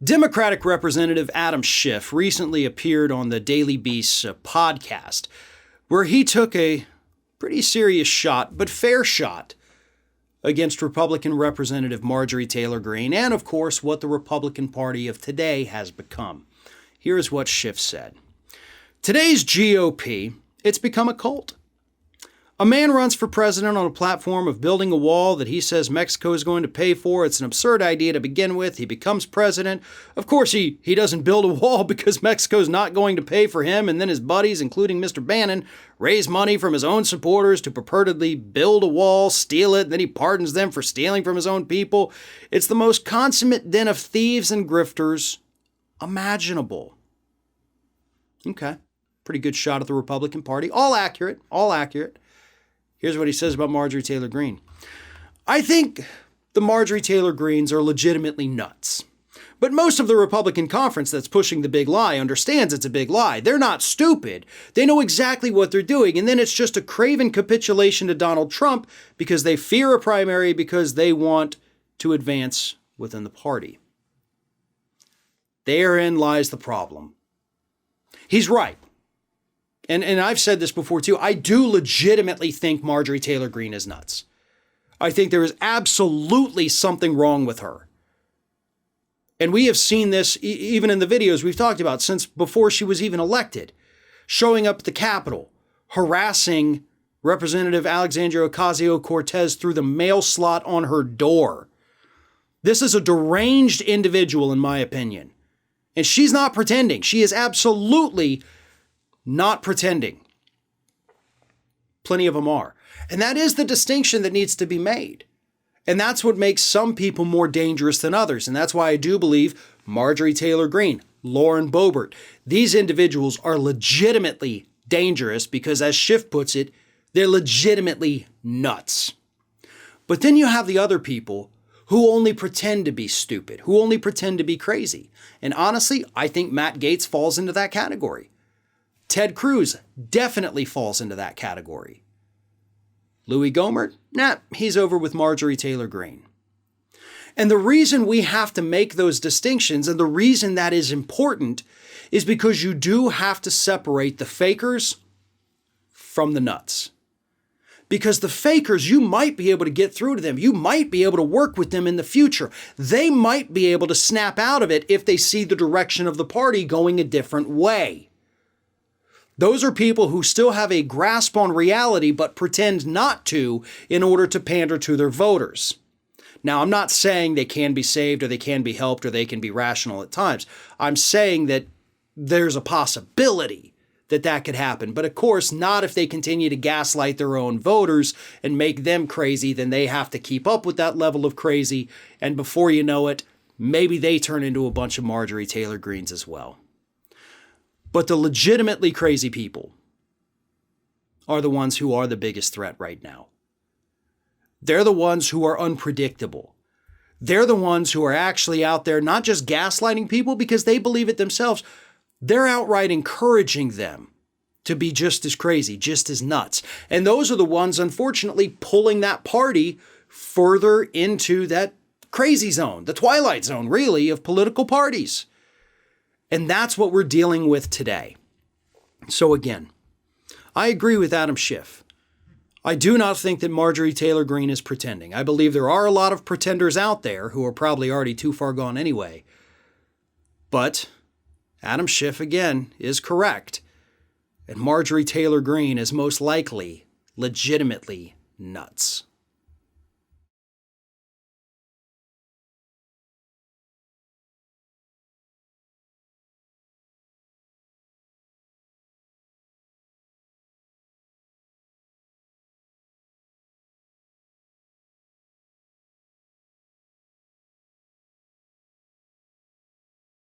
Democratic Representative Adam Schiff recently appeared on the Daily Beast's podcast, where he took a pretty serious shot, but fair shot, against Republican Representative Marjorie Taylor Greene, and of course what the Republican Party of today has become. Here's what Schiff said. Today's GOP, it's become a cult. A man runs for president on a platform of building a wall that he says Mexico is going to pay for. It's an absurd idea to begin with. He becomes president. Of course, he doesn't build a wall because Mexico's not going to pay for him. And then his buddies, including Mr. Bannon, raise money from his own supporters to purportedly build a wall, steal it. And then he pardons them for stealing from his own people. It's the most consummate den of thieves and grifters imaginable. Okay. Pretty good shot at the Republican Party. All accurate. All accurate. Here's what he says about Marjorie Taylor Greene. I think the Marjorie Taylor Greenes are legitimately nuts. But most of the Republican conference that's pushing the big lie understands it's a big lie. They're not stupid. They know exactly what they're doing. And then it's just a craven capitulation to Donald Trump because they fear a primary because they want to advance within the party. Therein lies the problem. He's right. And I've said this before too, I do legitimately think Marjorie Taylor Greene is nuts. I think there is absolutely something wrong with her. And we have seen this even in the videos we've talked about since before she was even elected. Showing up at the Capitol, harassing Representative Alexandria Ocasio-Cortez through the mail slot on her door. This is a deranged individual in my opinion. And she's not pretending. She is absolutely not pretending. Plenty of them are. And that is the distinction that needs to be made. And that's what makes some people more dangerous than others. And that's why I do believe Marjorie Taylor Greene, Lauren Boebert, these individuals are legitimately dangerous because, as Schiff puts it, they're legitimately nuts. But then you have the other people who only pretend to be stupid, who only pretend to be crazy. And honestly, I think Matt Gaetz falls into that category. Ted Cruz definitely falls into that category. Louis Gohmert? Nah, he's over with Marjorie Taylor Greene. And the reason we have to make those distinctions and the reason that is important is because you do have to separate the fakers from the nuts. Because the fakers, you might be able to get through to them. You might be able to work with them in the future. They might be able to snap out of it if they see the direction of the party going a different way. Those are people who still have a grasp on reality but pretend not to in order to pander to their voters. Now, I'm not saying they can be saved or they can be helped or they can be rational at times. I'm saying that there's a possibility that that could happen. But of course, not if they continue to gaslight their own voters and make them crazy. Then they have to keep up with that level of crazy. And before you know it, maybe they turn into a bunch of Marjorie Taylor Greenes as well. But the legitimately crazy people are the ones who are the biggest threat right now. They're the ones who are unpredictable. They're the ones who are actually out there not just gaslighting people because they believe it themselves. They're outright encouraging them to be just as crazy, just as nuts. And those are the ones, unfortunately, pulling that party further into that crazy zone, the twilight zone, really, of political parties. And that's what we're dealing with today. So again, I agree with Adam Schiff. I do not think that Marjorie Taylor Greene is pretending. I believe there are a lot of pretenders out there who are probably already too far gone anyway. But Adam Schiff, again, is correct. And Marjorie Taylor Greene is most likely legitimately nuts.